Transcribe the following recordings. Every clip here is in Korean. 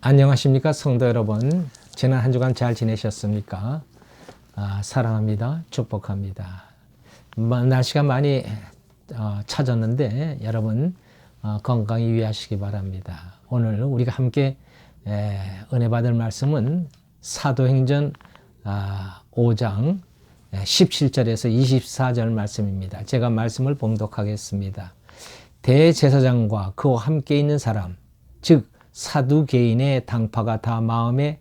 안녕하십니까 성도 여러분. 지난 한 주간 잘 지내셨습니까? 사랑합니다. 축복합니다. 날씨가 많이 차졌는데 여러분 건강히 유의하시기 바랍니다. 오늘 우리가 함께 은혜 받을 말씀은 사도행전 5장 17절에서 24절 말씀입니다. 제가 말씀을 봉독하겠습니다. 대제사장과 그와 함께 있는 사람, 즉 사두개인의 당파가 다 마음에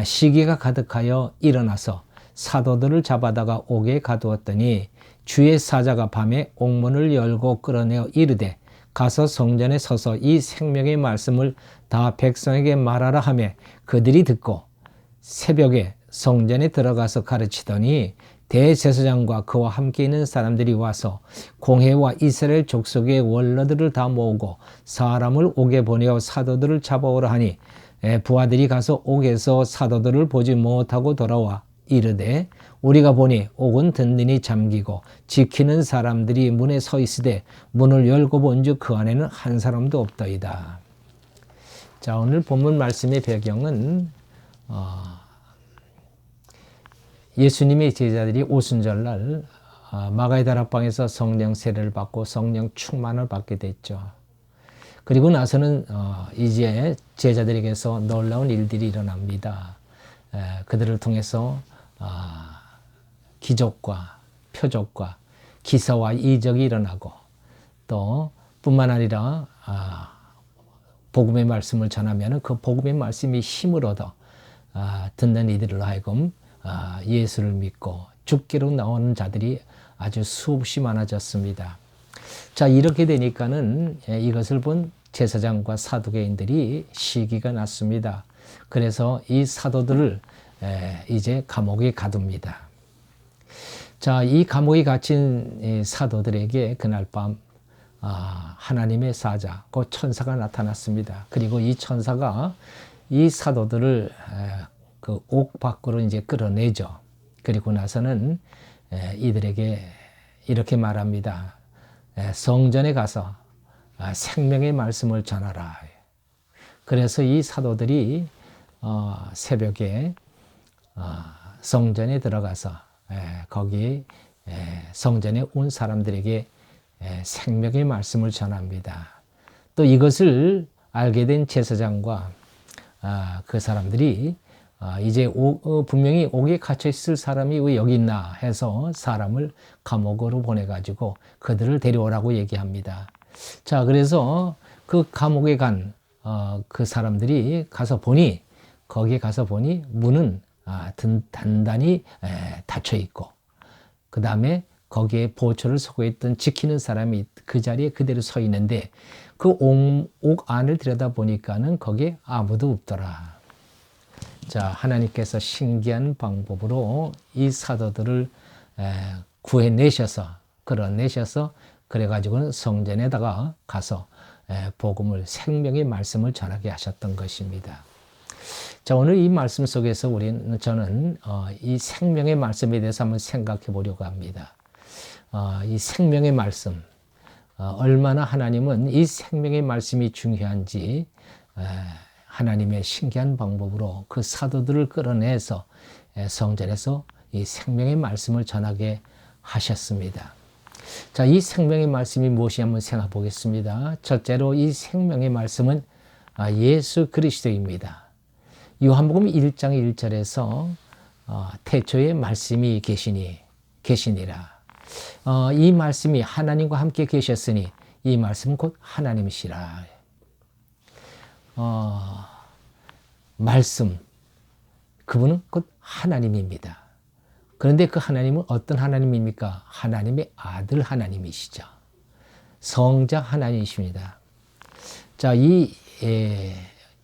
시기가 가득하여 일어나서 사도들을 잡아다가 옥에 가두었더니 주의 사자가 밤에 옥문을 열고 끌어내어 이르되 가서 성전에 서서 이 생명의 말씀을 다 백성에게 말하라 하며 그들이 듣고 새벽에 성전에 들어가서 가르치더니 대제사장과 그와 함께 있는 사람들이 와서 공회와 이스라엘 족속의 원로들을 다 모으고 사람을 옥에 보내어 사도들을 잡아오라 하니 부하들이 가서 옥에서 사도들을 보지 못하고 돌아와 이르되 우리가 보니 옥은 든든히 잠기고 지키는 사람들이 문에 서 있으되 문을 열고 본즉 그 안에는 한 사람도 없더이다. 자, 오늘 본문 말씀의 배경은 예수님의 제자들이 오순절날 마가의 다락방에서 성령 세례를 받고 성령 충만을 받게 됐죠. 그리고 나서는 이제 제자들에게서 놀라운 일들이 일어납니다. 그들을 통해서 기적과 표적과 기사와 이적이 일어나고 또 뿐만 아니라 복음의 말씀을 전하면 그 복음의 말씀이 힘을 얻어 듣는 이들을 하여금 예수를 믿고 죽기로 나오는 자들이 아주 수없이 많아졌습니다. 자, 이렇게 되니까는 이것을 본 제사장과 사두개인들이 시기가 났습니다. 그래서 이 사도들을 이제 감옥에 가둡니다. 자, 이 감옥에 갇힌 사도들에게 그날 밤 하나님의 사자, 그 천사가 나타났습니다. 그리고 이 천사가 이 사도들을 그 옥 밖으로 이제 끌어내죠. 그리고 나서는 이들에게 이렇게 말합니다. 성전에 가서 생명의 말씀을 전하라. 그래서 이 사도들이 새벽에 성전에 들어가서 거기 성전에 온 사람들에게 생명의 말씀을 전합니다. 또 이것을 알게 된 제사장과 그 사람들이 이제 분명히 옥에 갇혀 있을 사람이 왜 여기 있나 해서 사람을 감옥으로 보내가지고 그들을 데려오라고 얘기합니다. 자, 그래서 그 감옥에 간 그 사람들이 가서 보니 거기에 가서 보니 문은 단단히 닫혀 있고 그 다음에 거기에 보초를 서고 있던 지키는 사람이 그 자리에 그대로 서 있는데 그 옥 안을 들여다 보니까는 거기에 아무도 없더라. 자, 하나님께서 신기한 방법으로 이 사도들을 구해내셔서 끌어내셔서 그래가지고는 성전에다가 가서 복음을 생명의 말씀을 전하게 하셨던 것입니다. 자, 오늘 이 말씀 속에서 저는 이 생명의 말씀에 대해서 한번 생각해 보려고 합니다. 이 생명의 말씀, 얼마나 하나님은 이 생명의 말씀이 중요한지 하나님의 신기한 방법으로 그 사도들을 끌어내서 성전에서 이 생명의 말씀을 전하게 하셨습니다. 자, 이 생명의 말씀이 무엇이 한번 생각해 보겠습니다. 첫째로 이 생명의 말씀은 예수 그리스도입니다. 요한복음 1장 1절에서 태초에 말씀이 계시니라. 이 말씀이 하나님과 함께 계셨으니 이 말씀은 곧 하나님이시라. 말씀, 그분은 곧 하나님입니다. 그런데 그 하나님은 어떤 하나님입니까? 하나님의 아들 하나님이시죠. 성자 하나님이십니다. 자, 이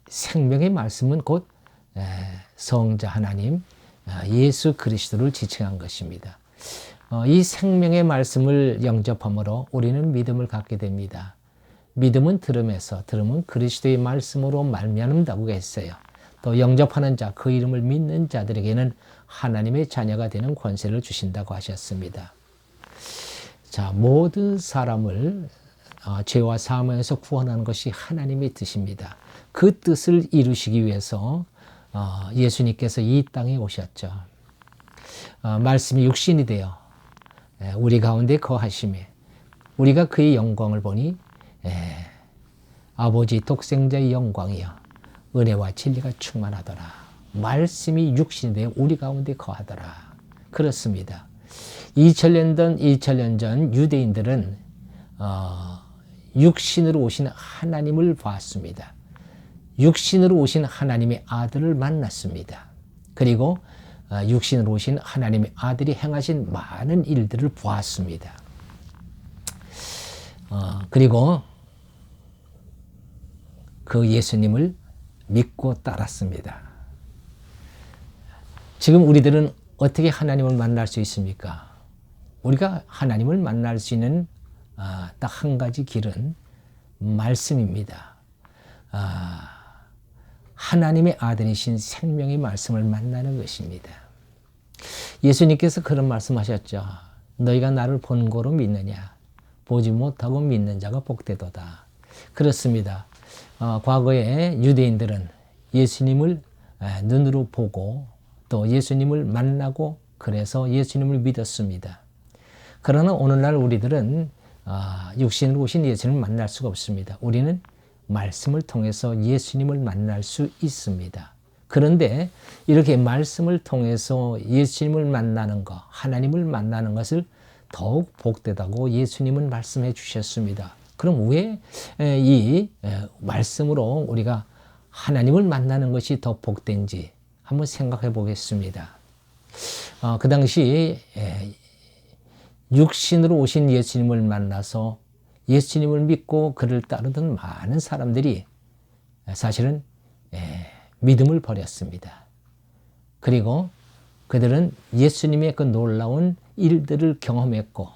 생명의 말씀은 곧 성자 하나님, 예수 그리스도를 지칭한 것입니다. 이 생명의 말씀을 영접함으로 우리는 믿음을 갖게 됩니다. 믿음은 들음에서, 들음은 그리스도의 말씀으로 말미암는다고 했어요. 또 영접하는 자, 그 이름을 믿는 자들에게는 하나님의 자녀가 되는 권세를 주신다고 하셨습니다. 자, 모든 사람을 죄와 사함에서 구원하는 것이 하나님의 뜻입니다. 그 뜻을 이루시기 위해서 예수님께서 이 땅에 오셨죠. 말씀이 육신이 되어 우리 가운데 거하심에 우리가 그의 영광을 보니 아버지 독생자의 영광이여 은혜와 진리가 충만하더라. 말씀이 육신이 되어 우리 가운데 거하더라. 그렇습니다. 2000년 전 유대인들은 육신으로 오신 하나님을 봤습니다. 육신으로 오신 하나님의 아들을 만났습니다. 그리고 육신으로 오신 하나님의 아들이 행하신 많은 일들을 보았습니다. 그리고 그 예수님을 믿고 따랐습니다. 지금 우리들은 어떻게 하나님을 만날 수 있습니까? 우리가 하나님을 만날 수 있는 딱 한 가지 길은 말씀입니다. 하나님의 아들이신 생명의 말씀을 만나는 것입니다. 예수님께서 그런 말씀하셨죠. 너희가 나를 본 거로 믿느냐? 보지 못하고 믿는 자가 복되도다. 그렇습니다. 과거에 유대인들은 예수님을 눈으로 보고 또 예수님을 만나고 그래서 예수님을 믿었습니다. 그러나 오늘날 우리들은 육신으로 오신 예수님을 만날 수가 없습니다. 우리는 말씀을 통해서 예수님을 만날 수 있습니다. 그런데 이렇게 말씀을 통해서 예수님을 만나는 것, 하나님을 만나는 것을 더욱 복되다고 예수님은 말씀해 주셨습니다. 그럼 왜 이 말씀으로 우리가 하나님을 만나는 것이 더 복된지 한번 생각해 보겠습니다. 그 당시 육신으로 오신 예수님을 만나서 예수님을 믿고 그를 따르던 많은 사람들이 사실은 믿음을 버렸습니다. 그리고 그들은 예수님의 그 놀라운 일들을 경험했고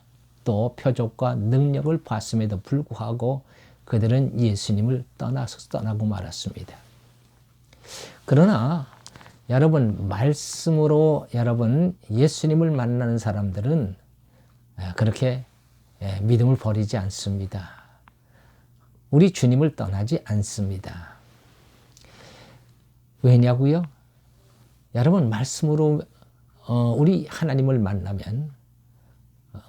또 표적과 능력을 봤음에도 불구하고 그들은 예수님을 떠나고 말았습니다. 그러나 여러분 말씀으로 여러분 예수님을 만나는 사람들은 그렇게 믿음을 버리지 않습니다. 우리 주님을 떠나지 않습니다. 왜냐고요? 여러분 말씀으로 우리 하나님을 만나면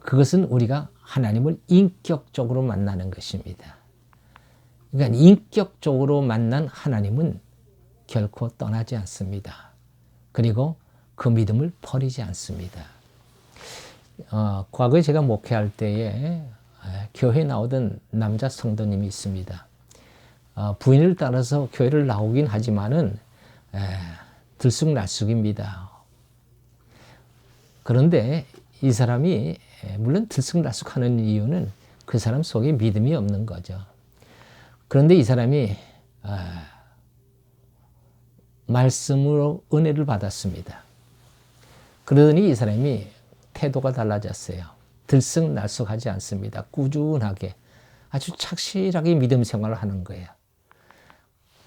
그것은 우리가 하나님을 인격적으로 만나는 것입니다. 그러니까 인격적으로 만난 하나님은 결코 떠나지 않습니다. 그리고 그 믿음을 버리지 않습니다. 과거에 제가 목회할 때에 교회에 나오던 남자 성도님이 있습니다. 부인을 따라서 교회를 나오긴 하지만은 들쑥날쑥입니다. 그런데 이 사람이 물론 들쑥날쑥하는 이유는 그 사람 속에 믿음이 없는 거죠. 그런데 이 사람이 말씀으로 은혜를 받았습니다. 그러더니 이 사람이 태도가 달라졌어요. 들쑥날쑥하지 않습니다. 꾸준하게 아주 착실하게 믿음 생활을 하는 거예요.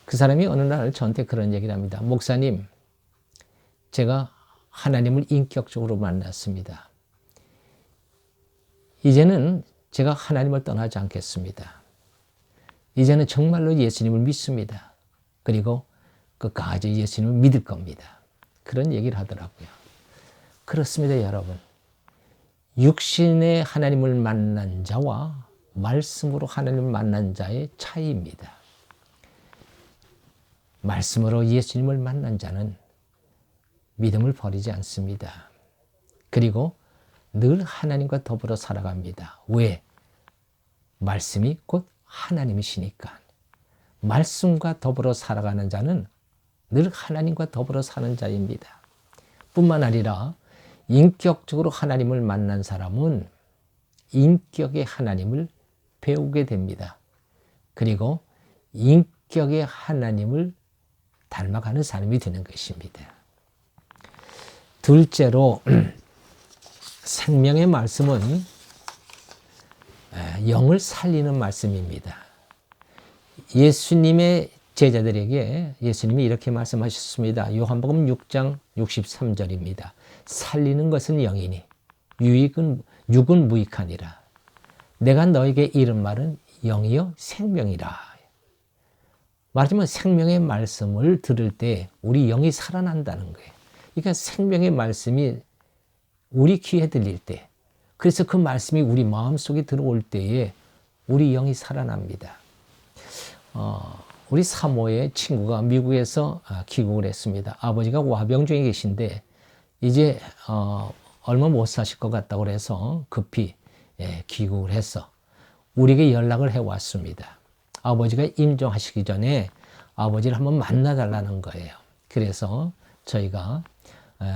그 사람이 어느 날 저한테 그런 얘기를 합니다. 목사님, 제가 하나님을 인격적으로 만났습니다. 이제는 제가 하나님을 떠나지 않겠습니다. 이제는 정말로 예수님을 믿습니다. 그리고 끝까지 예수님을 믿을 겁니다. 그런 얘기를 하더라고요. 그렇습니다, 여러분. 육신의 하나님을 만난 자와 말씀으로 하나님을 만난 자의 차이입니다. 말씀으로 예수님을 만난 자는 믿음을 버리지 않습니다. 그리고 늘 하나님과 더불어 살아갑니다. 왜? 말씀이 곧 하나님이시니까. 말씀과 더불어 살아가는 자는 늘 하나님과 더불어 사는 자입니다. 뿐만 아니라 인격적으로 하나님을 만난 사람은 인격의 하나님을 배우게 됩니다. 그리고 인격의 하나님을 닮아가는 사람이 되는 것입니다. 둘째로 생명의 말씀은 영을 살리는 말씀입니다. 예수님의 제자들에게 예수님이 이렇게 말씀하셨습니다. 요한복음 6장 63절입니다. 살리는 것은 영이니 육은 무익하니라. 내가 너에게 이른 말은 영이요 생명이라. 말하자면 생명의 말씀을 들을 때 우리 영이 살아난다는 거예요. 그러니까 생명의 말씀이 우리 귀에 들릴 때, 그래서 그 말씀이 우리 마음속에 들어올 때에 우리 영이 살아납니다. 우리 사모의 친구가 미국에서 귀국을 했습니다. 아버지가 와병 중에 계신데 이제 얼마 못 사실 것 같다고 해서 급히 귀국을 해서 우리에게 연락을 해왔습니다. 아버지가 임종하시기 전에 아버지를 한번 만나달라는 거예요. 그래서 저희가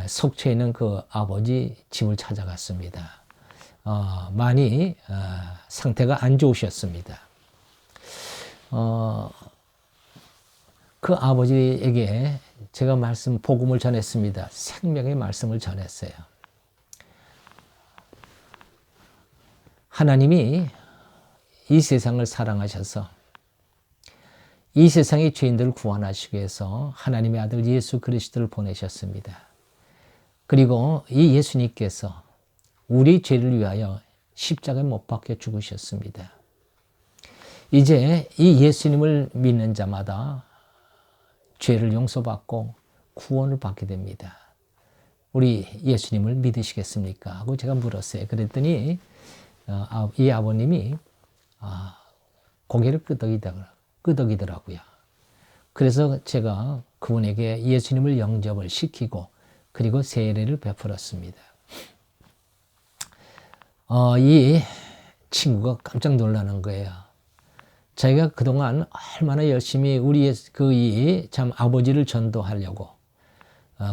속초에 있는 그 아버지 집을 찾아갔습니다. 많이 상태가 안 좋으셨습니다. 그 아버지에게 제가 복음을 전했습니다. 생명의 말씀을 전했어요. 하나님이 이 세상을 사랑하셔서 이 세상의 죄인들을 구원하시기 위해서 하나님의 아들 예수 그리스도를 보내셨습니다. 그리고 이 예수님께서 우리 죄를 위하여 십자가에 못 박혀 죽으셨습니다. 이제 이 예수님을 믿는 자마다 죄를 용서받고 구원을 받게 됩니다. 우리 예수님을 믿으시겠습니까? 하고 제가 물었어요. 그랬더니 이 아버님이 고개를 끄덕이더라고요. 그래서 제가 그분에게 예수님을 영접을 시키고 그리고 세례를 베풀었습니다. 이 친구가 깜짝 놀라는 거예요. 자기가 그동안 얼마나 열심히 우리의 참 아버지를 전도하려고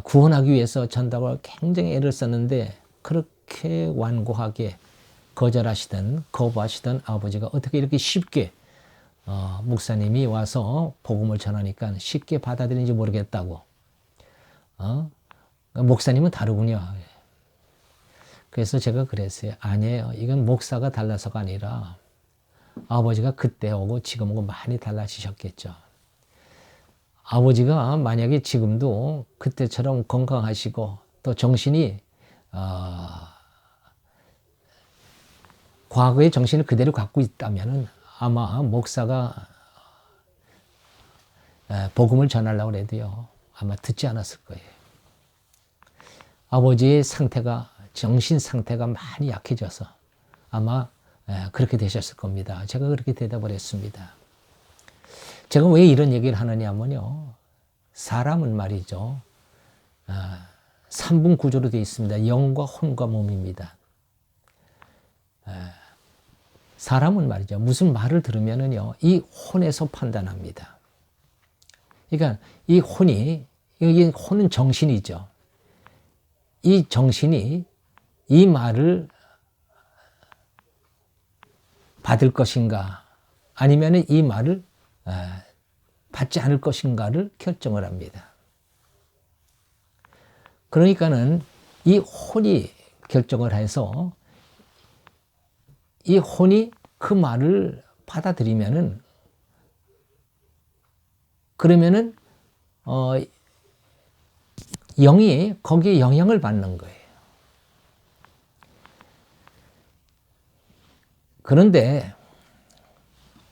구원하기 위해서 전도를 굉장히 애를 썼는데 그렇게 완고하게 거부하시던 아버지가 어떻게 이렇게 쉽게 목사님이 와서 복음을 전하니까 쉽게 받아들이는지 모르겠다고. 목사님은 다르군요. 그래서 제가 그랬어요. 아니에요. 이건 목사가 달라서가 아니라 아버지가 그때 오고 지금 오고 많이 달라지셨겠죠. 아버지가 만약에 지금도 그때처럼 건강하시고 또 정신이 과거의 정신을 그대로 갖고 있다면 아마 목사가 복음을 전하려고 해도요 아마 듣지 않았을 거예요. 아버지의 정신 상태가 많이 약해져서 아마 그렇게 되셨을 겁니다. 제가 그렇게 대답을 했습니다. 제가 왜 이런 얘기를 하느냐면요. 사람은 말이죠. 3분 구조로 되어 있습니다. 영과 혼과 몸입니다. 사람은 말이죠. 무슨 말을 들으면은요, 이 혼에서 판단합니다. 그러니까 이 혼은 정신이죠. 이 정신이 이 말을 받을 것인가, 아니면 이 말을 받지 않을 것인가를 결정을 합니다. 그러니까는 이 혼이 결정을 해서 이 혼이 그 말을 받아들이면은 그러면은 영이 거기에 영향을 받는 거예요. 그런데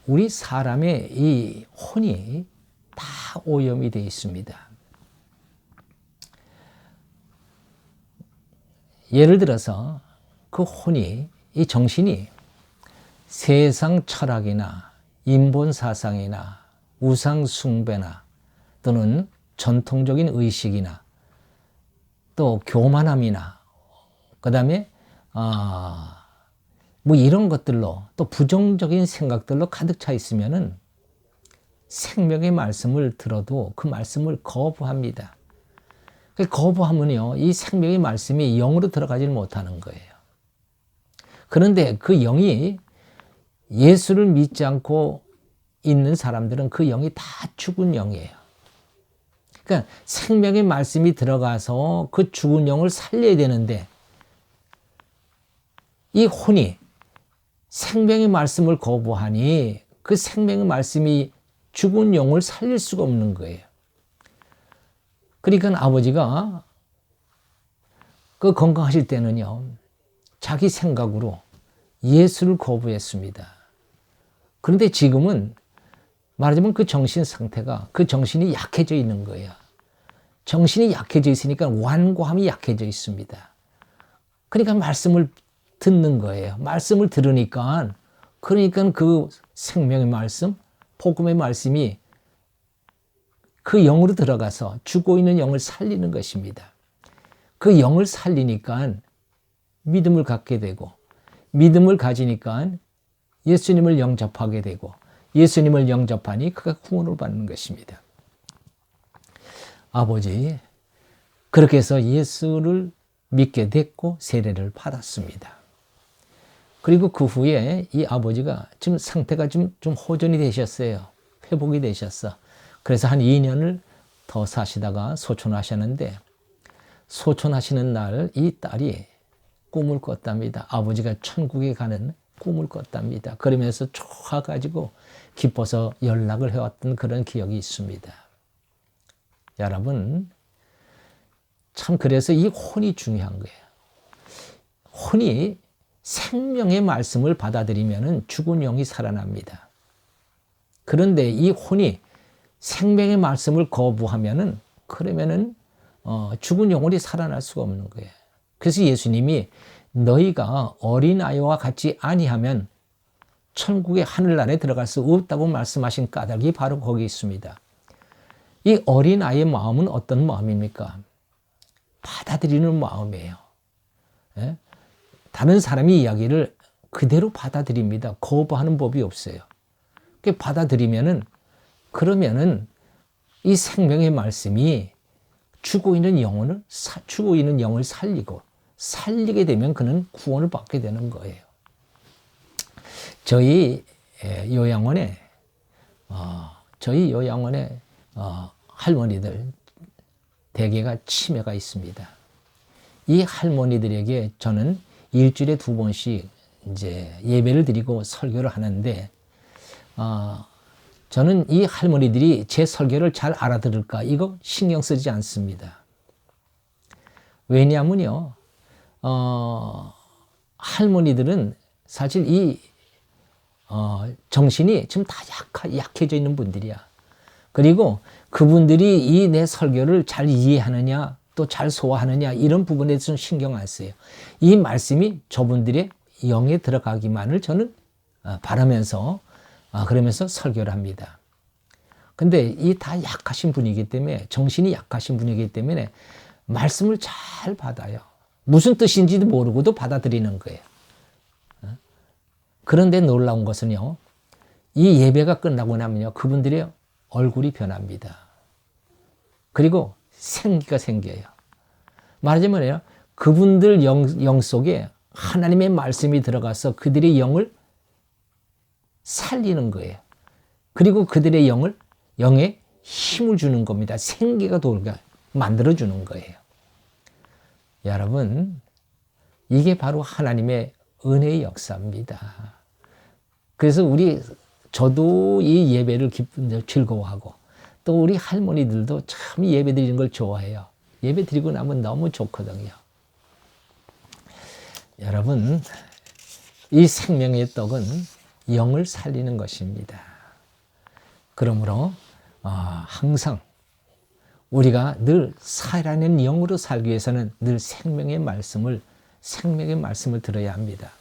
우리 사람의 이 혼이 다 오염이 되어 있습니다. 예를 들어서 그 혼이, 이 정신이 세상 철학이나 인본 사상이나 우상 숭배나 또는 전통적인 의식이나 또 교만함이나 그 다음에 뭐 이런 것들로 또 부정적인 생각들로 가득 차 있으면은 생명의 말씀을 들어도 그 말씀을 거부합니다. 거부하면요, 이 생명의 말씀이 영으로 들어가지는 못하는 거예요. 그런데 그 영이 예수를 믿지 않고 있는 사람들은 그 영이 다 죽은 영이에요. 그러니까 생명의 말씀이 들어가서 그 죽은 영을 살려야 되는데 이 혼이 생명의 말씀을 거부하니 그 생명의 말씀이 죽은 영을 살릴 수가 없는 거예요. 그러니까 아버지가 그 건강하실 때는요, 자기 생각으로 예수를 거부했습니다. 그런데 지금은 말하자면 그 정신 상태가 그 정신이 약해져 있는 거예요. 정신이 약해져 있으니까 완고함이 약해져 있습니다. 그러니까 말씀을 듣는 거예요. 말씀을 들으니까 그러니까 그 생명의 말씀, 복음의 말씀이 그 영으로 들어가서 죽어 있는 영을 살리는 것입니다. 그 영을 살리니까 믿음을 갖게 되고 믿음을 가지니까 예수님을 영접하게 되고 예수님을 영접하니 그가 구원을 받는 것입니다. 아버지, 그렇게 해서 예수를 믿게 됐고 세례를 받았습니다. 그리고 그 후에 이 아버지가 지금 상태가 좀 호전이 되셨어요. 회복이 되셨어. 그래서 한 2년을 더 사시다가 소천하셨는데 소천하시는 날 이 딸이 꿈을 꿨답니다. 아버지가 천국에 가는 꿈을 꿨답니다. 그러면서 좋아가지고 기뻐서 연락을 해왔던 그런 기억이 있습니다. 여러분, 참 그래서 이 혼이 중요한 거예요. 혼이 생명의 말씀을 받아들이면 죽은 영이 살아납니다. 그런데 이 혼이 생명의 말씀을 거부하면은 그러면은 죽은 영혼이 살아날 수가 없는 거예요. 그래서 예수님이 너희가 어린아이와 같이 아니하면 천국의 하늘나라에 들어갈 수 없다고 말씀하신 까닭이 바로 거기 있습니다. 이 어린아이의 마음은 어떤 마음입니까? 받아들이는 마음이에요. 예? 다른 사람의 이야기를 그대로 받아들입니다. 거부하는 법이 없어요. 받아들이면은 그러면은 이 생명의 말씀이 죽어 있는 영을 살리게 되면 그는 구원을 받게 되는 거예요. 저희 요양원에 할머니들 대개가 치매가 있습니다. 이 할머니들에게 저는 일주일에 2번씩 이제 예배를 드리고 설교를 하는데 저는 이 할머니들이 제 설교를 잘 알아들을까 이거 신경 쓰지 않습니다. 왜냐하면요, 할머니들은 사실 이 정신이 지금 다 약해져 있는 분들이야. 그리고 그분들이 이 내 설교를 잘 이해하느냐 또 잘 소화하느냐 이런 부분에 대해서는 신경 안 써요. 이 말씀이 저분들의 영에 들어가기만을 저는 바라면서 그러면서 설교를 합니다. 근데 이 다 약하신 분이기 때문에 정신이 약하신 분이기 때문에 말씀을 잘 받아요. 무슨 뜻인지도 모르고도 받아들이는 거예요. 그런데 놀라운 것은요, 이 예배가 끝나고 나면요, 그분들의 얼굴이 변합니다. 그리고 생기가 생겨요. 말하자면요, 그분들 영 속에 하나님의 말씀이 들어가서 그들의 영을 살리는 거예요. 그리고 그들의 영에 힘을 주는 겁니다. 생기가 돌게 만들어주는 거예요. 여러분, 이게 바로 하나님의 은혜의 역사입니다. 그래서 저도 이 예배를 즐거워하고 또 우리 할머니들도 참 예배 드리는 걸 좋아해요. 예배 드리고 나면 너무 좋거든요. 여러분, 이 생명의 떡은 영을 살리는 것입니다. 그러므로 항상 우리가 늘 살아있는 영으로 살기 위해서는 늘 생명의 말씀을 들어야 합니다.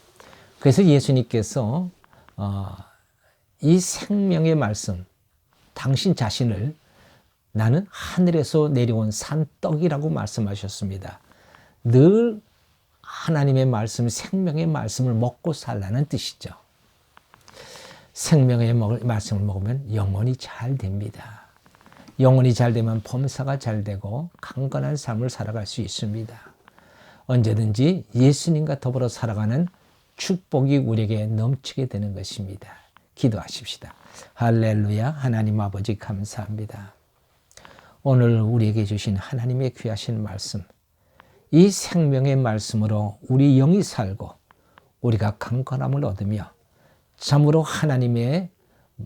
그래서 예수님께서 이 생명의 말씀, 당신 자신을 나는 하늘에서 내려온 산떡이라고 말씀하셨습니다. 늘 하나님의 말씀, 생명의 말씀을 먹고 살라는 뜻이죠. 생명의 말씀을 먹으면 영혼이 잘 됩니다. 영혼이 잘 되면 범사가 잘 되고 강건한 삶을 살아갈 수 있습니다. 언제든지 예수님과 더불어 살아가는 축복이 우리에게 넘치게 되는 것입니다. 기도하십시다. 할렐루야. 하나님 아버지 감사합니다. 오늘 우리에게 주신 하나님의 귀하신 말씀, 이 생명의 말씀으로 우리 영이 살고 우리가 강건함을 얻으며 참으로 하나님의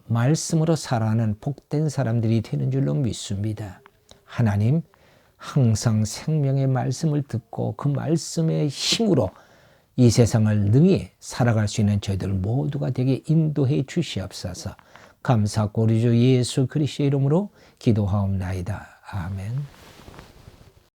말씀으로 살아가는 복된 사람들이 되는 줄로 믿습니다. 하나님, 항상 생명의 말씀을 듣고 그 말씀의 힘으로 이 세상을 능히 살아갈 수 있는 저희들 모두가 되게 인도해 주시옵소서. 감사하고 우리 주 예수 그리스도의 이름으로 기도하옵나이다. 아멘.